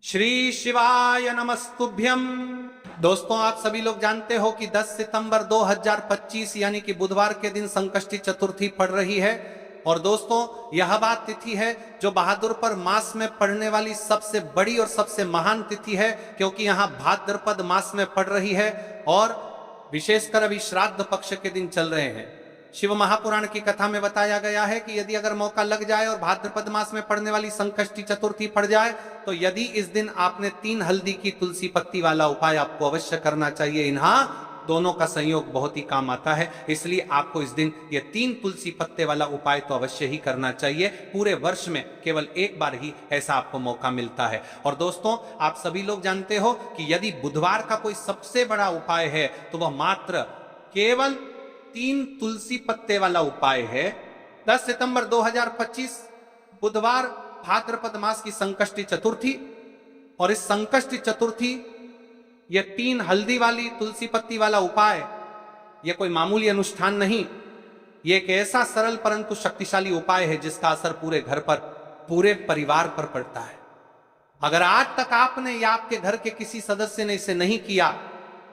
श्री शिवाय नमस्तुभ्यम। दोस्तों, आप सभी लोग जानते हो कि 10 सितंबर 2025 यानी कि बुधवार के दिन संकष्टी चतुर्थी पड़ रही है। और दोस्तों, यह बात तिथि है जो भाद्रपद मास में पड़ने वाली सबसे बड़ी और सबसे महान तिथि है, क्योंकि यहाँ भाद्रपद मास में पड़ रही है और विशेषकर अभी श्राद्ध पक्ष के दिन चल रहे हैं। शिव महापुराण की कथा में बताया गया है कि यदि अगर मौका लग जाए और भाद्रपद मास में पड़ने वाली संकष्टी चतुर्थी पड़ जाए तो यदि इस दिन आपने 3 हल्दी की तुलसी पत्ती वाला उपाय आपको अवश्य करना चाहिए। इन्हां दोनों का संयोग बहुत ही काम आता है, इसलिए आपको इस दिन ये 3 तुलसी पत्ते वाला उपाय तो अवश्य ही करना चाहिए। पूरे वर्ष में केवल एक बार ही ऐसा आपको मौका मिलता है। और दोस्तों, आप सभी लोग जानते हो कि यदि बुधवार का कोई सबसे बड़ा उपाय है तो वह मात्र केवल 3 तुलसी पत्ते वाला उपाय है। 10 सितंबर 2025 बुधवार, भाद्रपद मास की संकष्टी चतुर्थी। और इस संकष्टी चतुर्थी ये 3 हल्दी वाली तुलसी पत्ती वाला उपाय, ये कोई मामूली अनुष्ठान नहीं, ये एक ऐसा सरल परंतु शक्तिशाली उपाय है जिसका असर पूरे घर पर, पूरे परिवार पर पड़ता है। अगर आज तक आपने या आपके घर के किसी सदस्य ने इसे नहीं किया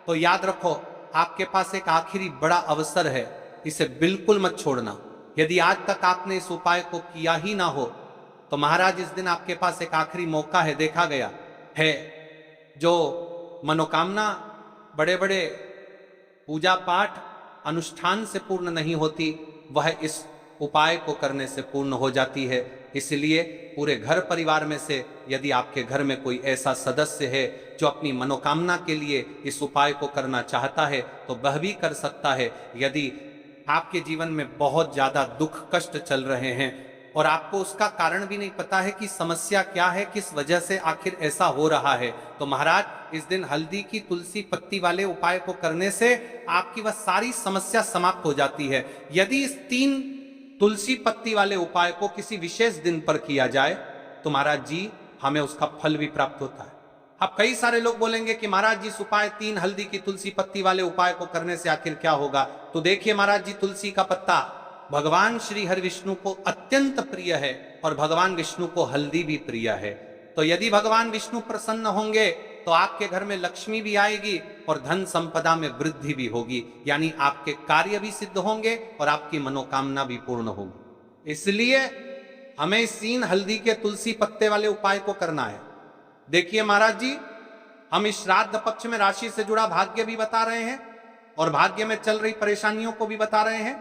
तो याद रखो, आपके पास एक आखिरी बड़ा अवसर है, इसे बिल्कुल मत छोड़ना। यदि आज तक आपने इस उपाय को किया ही ना हो तो महाराज, इस दिन आपके पास एक आखिरी मौका है। देखा गया है जो मनोकामना बड़े बड़े पूजा पाठ अनुष्ठान से पूर्ण नहीं होती, वह इस उपाय को करने से पूर्ण हो जाती है। इसलिए पूरे घर परिवार में से यदि आपके घर में कोई ऐसा सदस्य है जो अपनी मनोकामना के लिए इस उपाय को करना चाहता है तो वह भी कर सकता है। यदि आपके जीवन में बहुत ज्यादा दुख कष्ट चल रहे हैं और आपको उसका कारण भी नहीं पता है कि समस्या क्या है, किस वजह से आखिर ऐसा हो रहा है, तो महाराज इस दिन हल्दी की तुलसी पत्ती वाले उपाय को करने से आपकी वह सारी समस्या समाप्त हो जाती है। यदि इस 3 तुलसी पत्ती वाले उपाय को किसी विशेष दिन पर किया जाए तो महाराज जी हमें उसका फल भी प्राप्त होता है। अब कई सारे लोग बोलेंगे कि महाराज जी इस उपाय 3 हल्दी की तुलसी पत्ती वाले उपाय को करने से आखिर क्या होगा। तो देखिए महाराज जी, तुलसी का पत्ता भगवान श्री हरि विष्णु को अत्यंत प्रिय है और भगवान विष्णु को हल्दी भी प्रिय है। तो यदि भगवान विष्णु प्रसन्न होंगे तो आपके घर में लक्ष्मी भी आएगी और धन संपदा में वृद्धि भी होगी, यानी आपके कार्य भी सिद्ध होंगे और आपकी मनोकामना भी पूर्ण होगी। इसलिए हमें इस 3 हल्दी के तुलसी पत्ते वाले उपाय को करना है। देखिए महाराज जी, हम इस श्राद्ध पक्ष में राशि से जुड़ा भाग्य भी बता रहे हैं और भाग्य में चल रही परेशानियों को भी बता रहे हैं।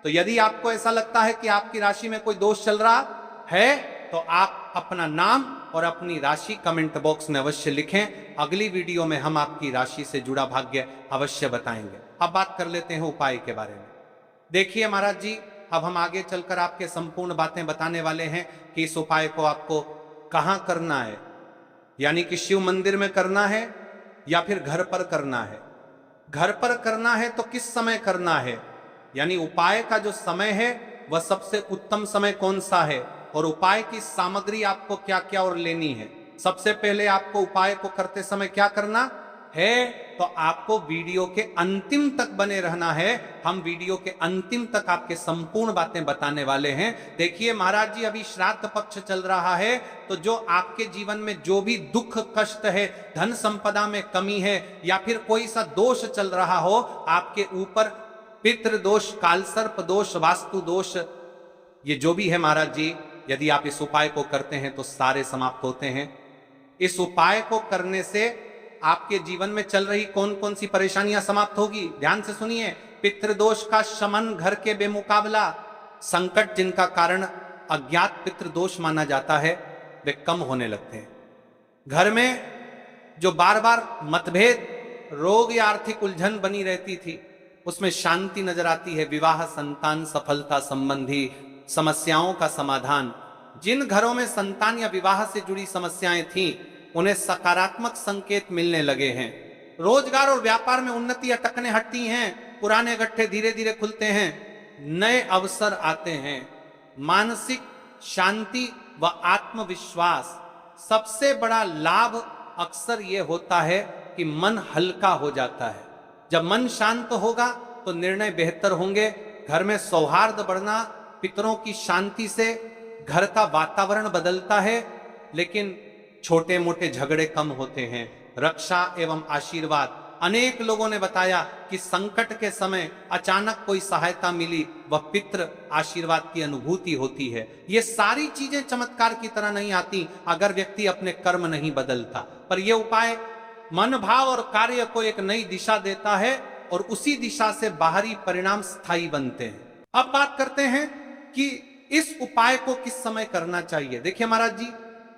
तो यदि आपको ऐसा लगता है कि आपकी राशि में कोई दोष चल रहा है तो आप अपना नाम और अपनी राशि कमेंट बॉक्स में अवश्य लिखें। अगली वीडियो में हम आपकी राशि से जुड़ा भाग्य अवश्य बताएंगे। अब बात कर लेते हैं उपाय के बारे में। देखिए महाराज जी, अब हम आगे चलकर आपके संपूर्ण बातें बताने वाले हैं कि इस उपाय को आपको कहां करना है, यानी कि शिव मंदिर में करना है या फिर घर पर करना है। घर पर करना है तो किस समय करना है, यानी उपाय का जो समय है वह सबसे उत्तम समय कौन सा है और उपाय की सामग्री आपको क्या क्या और लेनी है। सबसे पहले आपको उपाय को करते समय क्या करना है, तो आपको वीडियो के अंतिम तक बने रहना है। हम वीडियो के अंतिम तक आपके संपूर्ण बातें बताने वाले हैं। देखिए महाराज जी, अभी श्राद्ध पक्ष चल रहा है, तो जो आपके जीवन में जो भी दुख कष्ट है, धन संपदा में कमी है या फिर कोई सा दोष चल रहा हो आपके ऊपर, पितृ दोष, कालसर्प दोष, वास्तु दोष, ये जो भी है महाराज जी, यदि आप इस उपाय को करते हैं तो सारे समाप्त होते हैं। इस उपाय को करने से आपके जीवन में चल रही कौन कौन सी परेशानियां समाप्त होगी, ध्यान से सुनिए। पितृदोष का शमन, घर के बेमुकाबला संकट जिनका कारण अज्ञात पितृदोष माना जाता है, वे कम होने लगते हैं। घर में जो बार बार मतभेद, रोग या आर्थिक उलझन बनी रहती थी, उसमें शांति नजर आती है। विवाह, संतान सफलता संबंधी समस्याओं का समाधान। जिन घरों में संतान या विवाह से जुड़ी समस्याएं थीं, उन्हें सकारात्मक संकेत मिलने लगे हैं। रोजगार और व्यापार में उन्नति अटकने हटती हैं, पुराने गड्ढे धीरे धीरे खुलते हैं, नए अवसर आते हैं। मानसिक शांति व आत्मविश्वास, सबसे बड़ा लाभ अक्सर यह होता है कि मन हल्का हो जाता है। जब मन शांत होगा तो निर्णय बेहतर होंगे। घर में सौहार्द बढ़ना, पितरों की शांति से घर का वातावरण बदलता है। लेकिन छोटे मोटे झगड़े कम होते हैं। रक्षा एवं आशीर्वाद, अनेक लोगों ने बताया कि संकट के समय अचानक कोई सहायता मिली, वह पितृ आशीर्वाद की अनुभूति होती है। ये सारी चीजें चमत्कार की तरह नहीं आती अगर व्यक्ति अपने कर्म नहीं बदलता, पर यह उपाय मन भाव और कार्य को एक नई दिशा देता है और उसी दिशा से बाहरी परिणाम स्थायी बनते हैं। अब बात करते हैं कि इस उपाय को किस समय करना चाहिए। देखिए महाराज जी,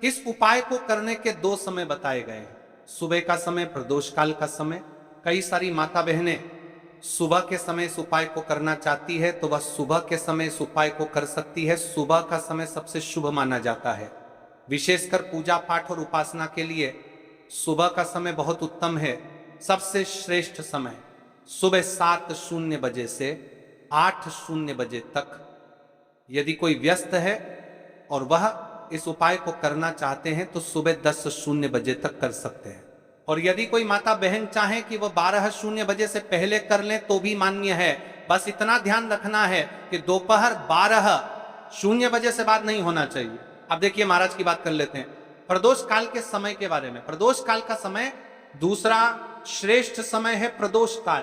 इस उपाय को करने के 2 समय बताए गए हैं, सुबह का समय, प्रदोष काल का समय। कई सारी माता बहनें सुबह के समय इस उपाय को करना चाहती है तो वह सुबह के समय इस उपाय को कर सकती है। सुबह का समय सबसे शुभ माना जाता है, विशेषकर पूजा पाठ और उपासना के लिए सुबह का समय बहुत उत्तम है। सबसे श्रेष्ठ समय सुबह 7:00 बजे से 8:00 बजे तक। यदि कोई व्यस्त है और वह इस उपाय को करना चाहते हैं तो सुबह 10:00 बजे तक कर सकते हैं। और यदि कोई माता बहन चाहे कि वह 12:00 बजे से पहले कर लें तो भी मान्य है। बस इतना ध्यान रखना है कि दोपहर 12:00 बजे से बाद नहीं होना चाहिए। अब देखिए महाराज की बात कर लेते हैं प्रदोष काल के समय के बारे में। प्रदोष काल का समय दूसरा श्रेष्ठ समय है प्रदोष काल।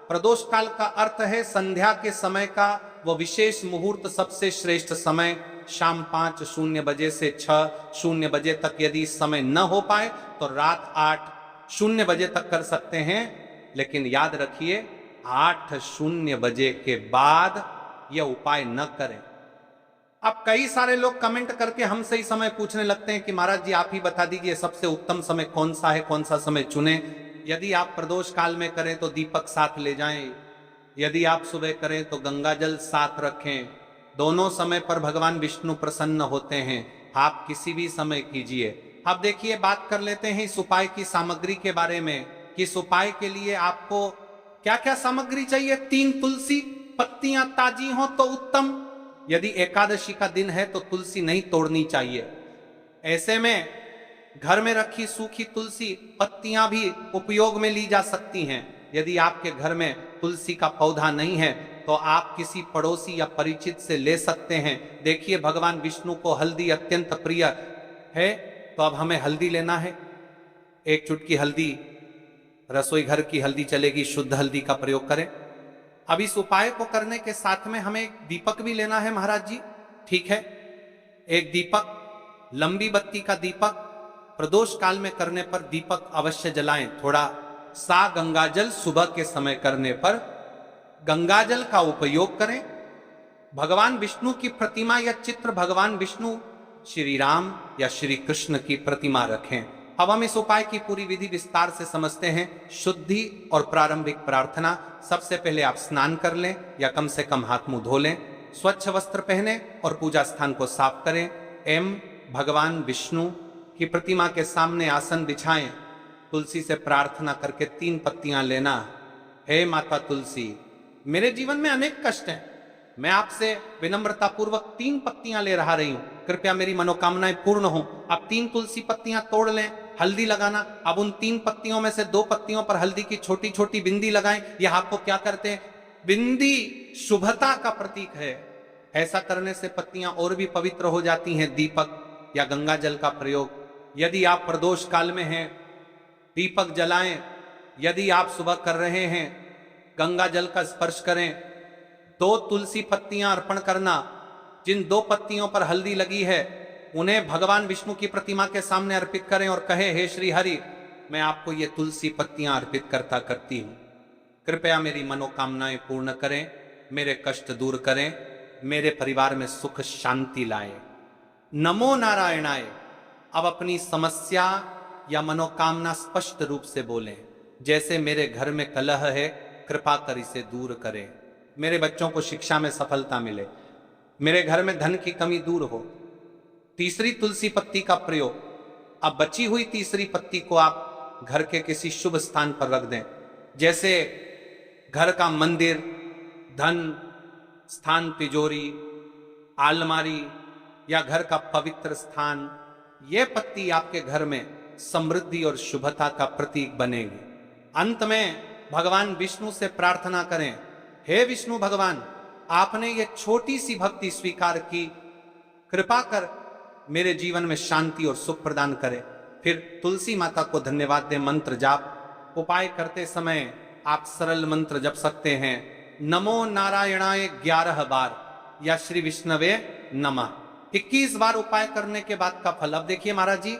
प्रदोष काल का अर्थ है संध्या के समय का वो विशेष मुहूर्त, सबसे श्रेष्ठ समय शाम 5:00 बजे से 6:00 बजे तक। यदि इस समय न हो पाए तो रात 8:00 बजे तक कर सकते हैं, लेकिन याद रखिए 8:00 बजे के बाद यह उपाय न करें। अब कई सारे लोग कमेंट करके हमसे ही समय पूछने लगते हैं कि महाराज जी आप ही बता दीजिए सबसे उत्तम समय कौन सा है, कौन सा समय चुने। यदि आप प्रदोष काल में करें तो दीपक साथ ले जाएं, यदि आप सुबह करें तो गंगा जल साथ रखें। दोनों समय पर भगवान विष्णु प्रसन्न होते हैं, आप किसी भी समय कीजिए। अब देखिए बात कर लेते हैं इस उपाय की सामग्री के बारे में कि इस उपाय के लिए आपको क्या क्या सामग्री चाहिए। 3 तुलसी पत्तियां ताजी हो तो उत्तम। यदि एकादशी का दिन है तो तुलसी नहीं तोड़नी चाहिए। ऐसे में घर में रखी सूखी तुलसी पत्तियां भी उपयोग में ली जा सकती हैं। यदि आपके घर में तुलसी का पौधा नहीं है तो आप किसी पड़ोसी या परिचित से ले सकते हैं। देखिए भगवान विष्णु को हल्दी अत्यंत प्रिय है, तो अब हमें हल्दी लेना है। 1 चुटकी हल्दी, रसोई घर की हल्दी चलेगी, शुद्ध हल्दी का प्रयोग करें। अब इस उपाय को करने के साथ में हमें एक दीपक भी लेना है महाराज जी, ठीक है। एक दीपक, लंबी बत्ती का दीपक। प्रदोष काल में करने पर दीपक अवश्य जलाएं। थोड़ा सा गंगाजल सुबह के समय करने पर गंगाजल का उपयोग करें। भगवान विष्णु की प्रतिमा या चित्र, भगवान विष्णु, श्री राम या श्री कृष्ण की प्रतिमा रखें। अब हम इस उपाय की पूरी विधि विस्तार से समझते हैं। शुद्धि और प्रारंभिक प्रार्थना। सबसे पहले आप स्नान कर लें या कम से कम हाथ मुंह धो लें, स्वच्छ वस्त्र पहने और पूजा स्थान को साफ करें। भगवान विष्णु की प्रतिमा के सामने आसन बिछाएं। तुलसी से प्रार्थना करके 3 पत्तियां लेना। हे माता तुलसी, मेरे जीवन में अनेक कष्ट हैं, मैं आपसे विनम्रता पूर्वक 3 पत्तियां ले रहा रही हूं, कृपया मेरी मनोकामनाएं पूर्ण हो। आप 3 तुलसी पत्तियां तोड़ लें, हल्दी लगाना। अब उन 3 पत्तियों में से 2 पत्तियों पर हल्दी की छोटी छोटी बिंदी लगाएं। यह आपको क्या करते हैं, बिंदी शुभता का प्रतीक है। ऐसा करने से पत्तियां और भी पवित्र हो जाती हैं। दीपक या गंगा जल का प्रयोग। यदि आप प्रदोष काल में हैं, दीपक जलाएं। यदि आप सुबह कर रहे हैं, गंगा जल का स्पर्श करें। 2 तुलसी पत्तियां अर्पण करना। जिन 2 पत्तियों पर हल्दी लगी है उन्हें भगवान विष्णु की प्रतिमा के सामने अर्पित करें और कहे, हे श्री हरि, मैं आपको ये तुलसी पत्तियां अर्पित करती हूं, कृपया मेरी मनोकामनाएं पूर्ण करें, मेरे कष्ट दूर करें, मेरे परिवार में सुख शांति लाए। नमो नारायणाय। अब अपनी समस्या या मनोकामना स्पष्ट रूप से बोलें। जैसे, मेरे घर में कलह है, कृपा कर इसे दूर करें। मेरे बच्चों को शिक्षा में सफलता मिले। मेरे घर में धन की कमी दूर हो। तीसरी तुलसी पत्ती का प्रयोग। अब बची हुई तीसरी पत्ती को आप घर के किसी शुभ स्थान पर रख दें, जैसे घर का मंदिर, धन स्थान, तिजोरी, अलमारी या घर का पवित्र स्थान। यह पत्ती आपके घर में समृद्धि और शुभता का प्रतीक बनेगी। अंत में भगवान विष्णु से प्रार्थना करें, हे विष्णु भगवान, आपने ये छोटी सी भक्ति स्वीकार की, कृपा कर मेरे जीवन में शांति और सुख प्रदान करें। फिर तुलसी माता को धन्यवाद दें। मंत्र जाप उपाय करते समय आप सरल मंत्र जप सकते हैं। नमो नारायणाय 11 बार या श्री विष्णवे नमः 21 बार उपाय करने के बाद का फल। अब देखिए महाराज जी,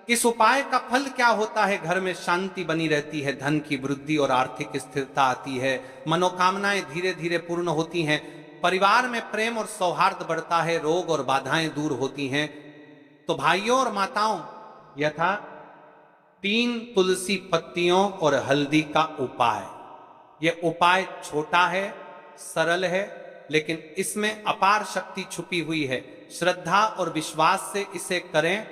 इस उपाय का फल क्या होता है? घर में शांति बनी रहती है, धन की वृद्धि और आर्थिक स्थिरता आती है, मनोकामनाएं धीरे धीरे पूर्ण होती हैं, परिवार में प्रेम और सौहार्द बढ़ता है, रोग और बाधाएं दूर होती हैं। तो भाइयों और माताओं, यथा 3 तुलसी पत्तियों और हल्दी का उपाय। यह उपाय छोटा है, सरल है, लेकिन इसमें अपार शक्ति छुपी हुई है। श्रद्धा और विश्वास से इसे करें,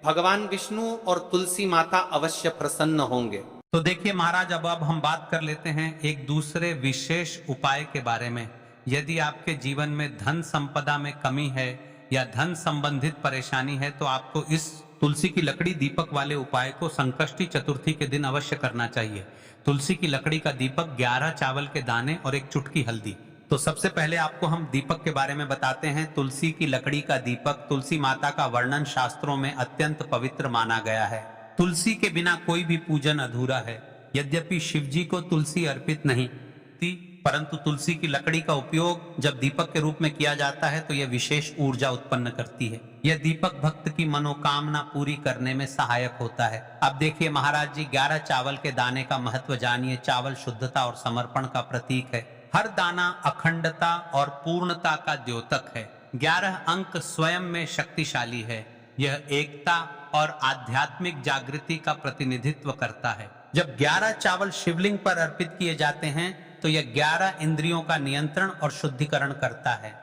भगवान विष्णु और तुलसी माता अवश्य प्रसन्न होंगे। तो देखिए महाराज, अब हम बात कर लेते हैं एक दूसरे विशेष उपाय के बारे में। यदि आपके जीवन में धन संपदा में कमी है या धन संबंधित परेशानी है, तो आपको इस तुलसी की लकड़ी दीपक वाले उपाय को संकष्टी चतुर्थी के दिन अवश्य करना चाहिए। तुलसी की लकड़ी का दीपक, 11 चावल के दाने और 1 चुटकी हल्दी। तो सबसे पहले आपको हम दीपक के बारे में बताते हैं। तुलसी की लकड़ी का दीपक, तुलसी माता का वर्णन शास्त्रों में अत्यंत पवित्र माना गया है। तुलसी के बिना कोई भी पूजन अधूरा है। यद्यपि शिव जी को तुलसी अर्पित नहीं थी, परंतु तुलसी की लकड़ी का उपयोग जब दीपक के रूप में किया जाता है तो यह विशेष ऊर्जा उत्पन्न करती है। यह दीपक भक्त की मनोकामना पूरी करने में सहायक होता है। अब देखिए महाराज जी, 11 चावल के दाने का महत्व जानिए। चावल शुद्धता और समर्पण का प्रतीक है। हर दाना अखंडता और पूर्णता का द्योतक है। 11 अंक स्वयं में शक्तिशाली है। यह एकता और आध्यात्मिक जागृति का प्रतिनिधित्व करता है। जब 11 चावल शिवलिंग पर अर्पित किए जाते हैं तो यह 11 इंद्रियों का नियंत्रण और शुद्धिकरण करता है।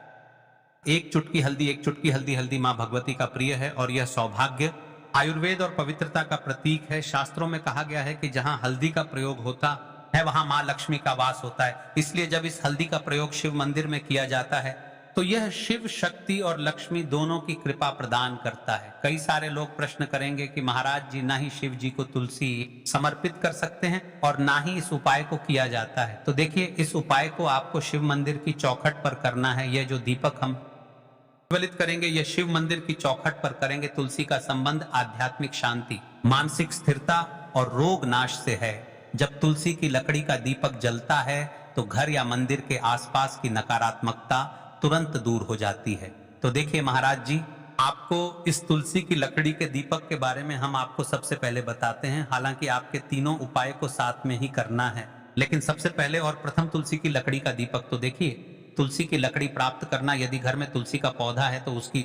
1 चुटकी हल्दी, 1 चुटकी हल्दी, हल्दी मां भगवती का प्रिय है और यह सौभाग्य, आयुर्वेद और पवित्रता का प्रतीक है। शास्त्रों में कहा गया है कि जहां हल्दी का प्रयोग होता है वहां मां लक्ष्मी का वास होता है। इसलिए जब इस हल्दी का प्रयोग शिव मंदिर में किया जाता है तो यह शिव शक्ति और लक्ष्मी दोनों की कृपा प्रदान करता है। कई सारे लोग प्रश्न करेंगे कि महाराज जी, ना ही शिव जी को तुलसी समर्पित कर सकते हैं और ना ही इस उपाय को किया जाता है। तो देखिए, इस उपाय को आपको शिव मंदिर की चौखट पर करना है। यह जो दीपक हम प्रज्वलित करेंगे, यह शिव मंदिर की चौखट पर करेंगे। तुलसी का संबंध आध्यात्मिक शांति, मानसिक स्थिरता और रोग नाश से है। जब तुलसी की लकड़ी का दीपक जलता है तो घर या मंदिर के आसपास की नकारात्मकता तुरंत दूर हो जाती है। तो देखिए महाराज जी, आपको इस तुलसी की लकड़ी के दीपक के बारे में हम आपको सबसे पहले बताते हैं। हालांकि आपके तीनों उपाय को साथ में ही करना है, लेकिन सबसे पहले और प्रथम तुलसी की लकड़ी का दीपक। तो देखिए, तुलसी की लकड़ी प्राप्त करना, यदि घर में तुलसी का पौधा है तो उसकी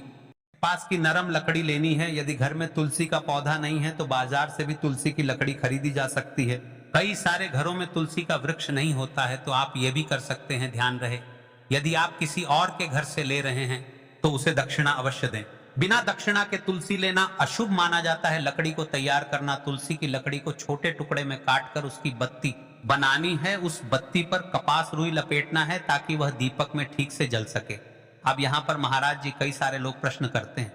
पास की नरम लकड़ी लेनी है। यदि घर में तुलसी का पौधा नहीं है तो बाजार से भी तुलसी की लकड़ी खरीदी जा सकती है। कई सारे घरों में तुलसी का वृक्ष नहीं होता है तो आप ये भी कर सकते हैं, ध्यान रहे। यदि आप किसी और के घर से ले रहे हैं तो उसे दक्षिणा अवश्य दें। बिना दक्षिणा के तुलसी लेना अशुभ माना जाता है। लकड़ी को तैयार करना, तुलसी की लकड़ी को छोटे टुकड़े में काटकर उसकी बत्ती बनानी है। उस बत्ती पर कपास रुई लपेटना है ताकि वह दीपक में ठीक से जल सके। अब यहाँ पर महाराज जी, कई सारे लोग प्रश्न करते हैं,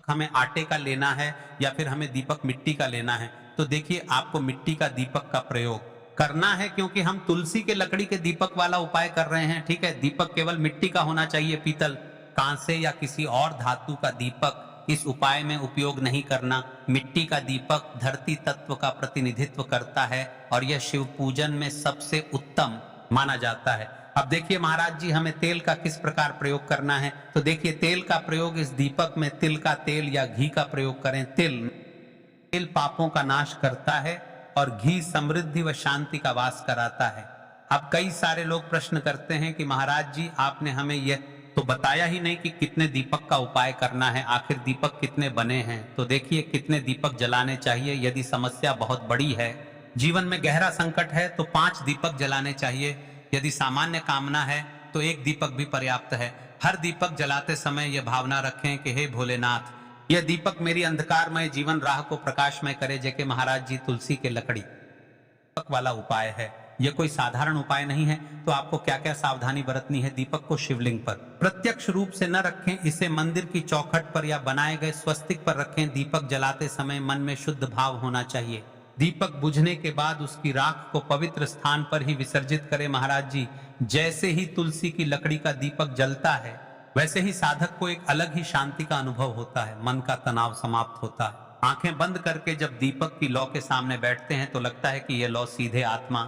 हमें आटे का लेना है या फिर हमें दीपक मिट्टी का लेना है? तो देखिए, आपको मिट्टी का दीपक का प्रयोग करना है, क्योंकि हम तुलसी के लकड़ी के दीपक वाला उपाय कर रहे हैं। ठीक है, दीपक केवल मिट्टी का होना चाहिए। पीतल, कांसे या किसी और धातु का दीपक इस उपाय में उपयोग नहीं करना। मिट्टी का दीपक धरती तत्व का प्रतिनिधित्व करता है और यह शिव पूजन में सबसे उत्तम माना जाता है। अब देखिए महाराज जी, हमें तेल का किस प्रकार प्रयोग करना है? तो देखिए, तेल का प्रयोग इस दीपक में तिल का तेल या घी का प्रयोग करें। तेल पापों का नाश करता है और घी समृद्धि व शांति का वास कराता है। अब कई सारे लोग प्रश्न करते हैं कि महाराज जी, आपने हमें यह तो बताया ही नहीं कि कितने दीपक का उपाय करना है, आखिर दीपक कितने बने हैं। तो देखिए, कितने दीपक जलाने चाहिए। यदि समस्या बहुत बड़ी है, जीवन में गहरा संकट है, तो 5 दीपक जलाने चाहिए। यदि सामान्य कामना है तो 1 दीपक भी पर्याप्त है। हर दीपक जलाते समय यह भावना रखें कि हे भोलेनाथ, यह दीपक मेरी अंधकारमय जीवन राह को प्रकाशमय करे। जैसे महाराज जी, तुलसी के लकड़ी दीपक वाला उपाय है। यह कोई साधारण उपाय नहीं है। तो आपको क्या क्या सावधानी बरतनी है? दीपक को शिवलिंग पर प्रत्यक्ष रूप से न रखें, इसे मंदिर की चौखट पर या बनाए गए स्वस्तिक पर रखें। दीपक जलाते समय मन में शुद्ध भाव होना चाहिए। दीपक बुझने के बाद उसकी राख को पवित्र स्थान पर ही विसर्जित करें। महाराज जी, जैसे ही तुलसी की लकड़ी का दीपक जलता है, वैसे ही साधक को एक अलग ही शांति का अनुभव होता है। मन का तनाव समाप्त होता है, आंखें बंद करके जब दीपक की लौ के सामने बैठते हैं तो लगता है कि यह लौ सीधे आत्मा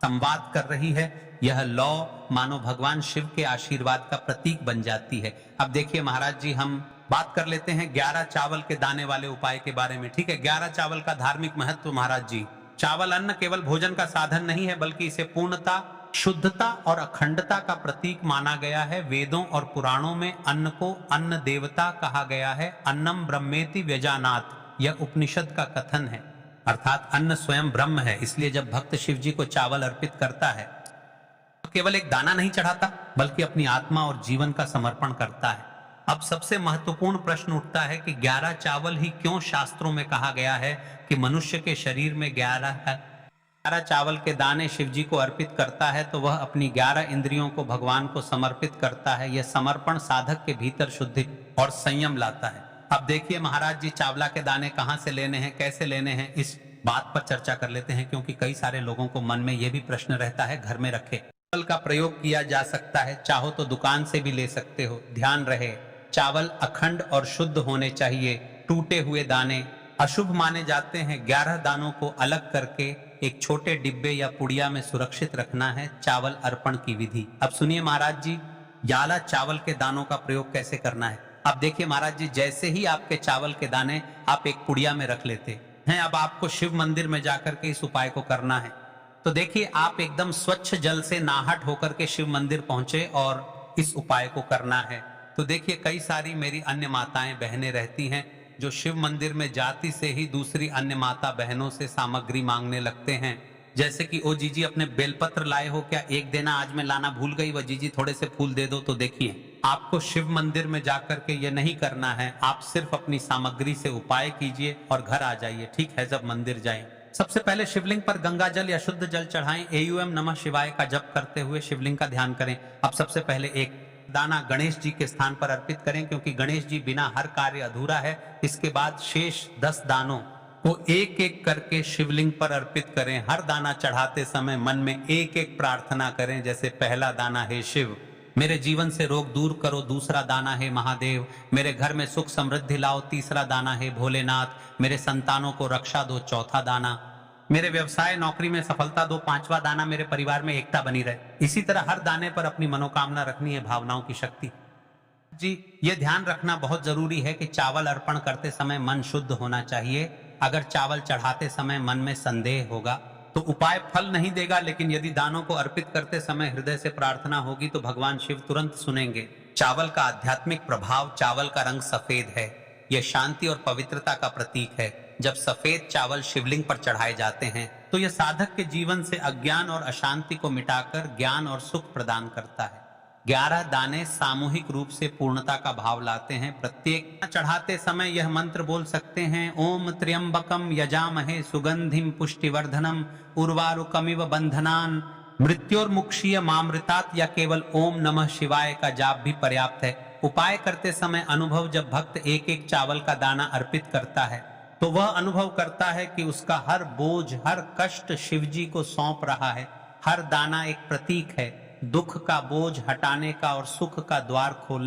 संवाद कर रही है। यह लौ मानो भगवान शिव के आशीर्वाद का प्रतीक बन जाती है। अब देखिए महाराज जी, हम बात कर लेते हैं 11 चावल के दाने वाले उपाय के बारे में। ठीक है, 11 चावल का धार्मिक महत्व। महाराज जी, चावल अन्न केवल भोजन का साधन नहीं है, बल्कि इसे पूर्णता, शुद्धता और अखंडता का प्रतीक माना गया है। वेदों और पुराणों में अन्न को अन्न देवता कहा गया है। अन्नम ब्रह्मेति व्यजानात्, यह उपनिषद का कथन है। अर्थात अन्न स्वयं ब्रह्म है। इसलिए जब भक्त शिव जी को चावल अर्पित करता है तो केवल एक दाना नहीं चढ़ाता, बल्कि अपनी आत्मा और जीवन का समर्पण करता है। अब सबसे महत्वपूर्ण प्रश्न उठता है कि 11 चावल ही क्यों शास्त्रों में कहा गया है कि मनुष्य के शरीर में 11 चावल के दाने शिव जी को अर्पित करता है तो वह अपनी 11 इंद्रियों को भगवान को समर्पित करता है। यह समर्पण साधक के भीतर शुद्धि और संयम लाता है। अब देखिए महाराज जी, चावला के दाने कहाँ से लेने हैं, कैसे लेने हैं, इस बात पर चर्चा कर लेते हैं, क्योंकि कई सारे लोगों को मन में यह भी प्रश्न रहता है। घर में रखे चावल का प्रयोग किया जा सकता है, चाहो तो दुकान से भी ले सकते हो। ध्यान रहे, चावल अखंड और शुद्ध होने चाहिए। टूटे हुए दाने अशुभ माने जाते हैं। 11 दानों को अलग करके एक छोटे डिब्बे या पुड़िया में सुरक्षित रखना है। चावल अर्पण की विधि। अब सुनिए महाराज जी, 11 चावल के दानों का प्रयोग कैसे करना है। अब देखिए महाराज जी, जैसे ही आपके चावल के दाने आप एक पुड़िया में रख लेते हैं, अब आपको शिव मंदिर में जाकर के इस उपाय को करना है। तो देखिए, आप एकदम स्वच्छ जल से नाहट होकर के शिव मंदिर पहुंचे और इस उपाय को करना है। तो देखिए, कई सारी मेरी अन्य माताएं बहनें रहती हैं जो शिव मंदिर में जाती से ही दूसरी अन्य माता बहनों से सामग्री मांगने लगते हैं, जैसे कि ओ जीजी अपने बेलपत्र लाए हो क्या, एक देना, आज मैं लाना भूल गई, वह जीजी थोड़े से फूल दे दो। तो देखिए, आपको शिव मंदिर में जाकर के ये नहीं करना है। आप सिर्फ अपनी सामग्री से उपाय कीजिए और घर आ जाइए। ठीक है, जब मंदिर जाएं, सबसे पहले शिवलिंग पर गंगा जल या शुद्ध जल चढ़ाएं। एयूएम नमः शिवाय का जप करते हुए शिवलिंग का ध्यान करें। अब सबसे पहले एक दाना गणेश जी के स्थान पर अर्पित करें, क्योंकि गणेश जी बिना हर कार्य अधूरा है। इसके बाद शेष 10 दानों को एक एक करके शिवलिंग पर अर्पित करें। हर दाना चढ़ाते समय मन में एक एक प्रार्थना करें, जैसे पहला दाना है शिव, मेरे जीवन से रोग दूर करो। दूसरा दाना है महादेव, मेरे घर में सुख समृद्धि लाओ। तीसरा दाना है भोलेनाथ, मेरे संतानों को रक्षा दो। चौथा दाना, मेरे व्यवसाय नौकरी में सफलता दो। 5वां दाना, मेरे परिवार में एकता बनी रहे। इसी तरह हर दाने पर अपनी मनोकामना रखनी है, भावनाओं की शक्ति। जी, ये ध्यान रखना बहुत जरूरी है कि चावल अर्पण करते समय मन शुद्ध होना चाहिए। अगर चावल चढ़ाते समय मन में संदेह होगा तो उपाय फल नहीं देगा, लेकिन यदि दानों को अर्पित करते समय हृदय से प्रार्थना होगी तो भगवान शिव तुरंत सुनेंगे। चावल का आध्यात्मिक प्रभाव। चावल का रंग सफेद है, यह शांति और पवित्रता का प्रतीक है। जब सफेद चावल शिवलिंग पर चढ़ाए जाते हैं तो यह साधक के जीवन से अज्ञान और अशांति को मिटाकर ज्ञान और सुख प्रदान करता है। 11 दाने सामूहिक रूप से पूर्णता का भाव लाते हैं। प्रत्येक चढ़ाते समय यह मंत्र बोल सकते हैं, ओम त्र्यंबकम यजामहे सुगंधिम पुष्टिवर्धनम उर्वारुकमिव बंधनान मृत्योर्मुक्षीय मामृतात्, या केवल ओम नमः शिवाय का जाप भी पर्याप्त है। उपाय करते समय अनुभव, जब भक्त एक एक चावल का दाना अर्पित करता है तो वह अनुभव करता है कि उसका हर बोझ, हर कष्ट शिवजी को सौंप रहा है। हर दाना एक प्रतीक है दुख का बोझ हटाने का और सुख का द्वार खोलने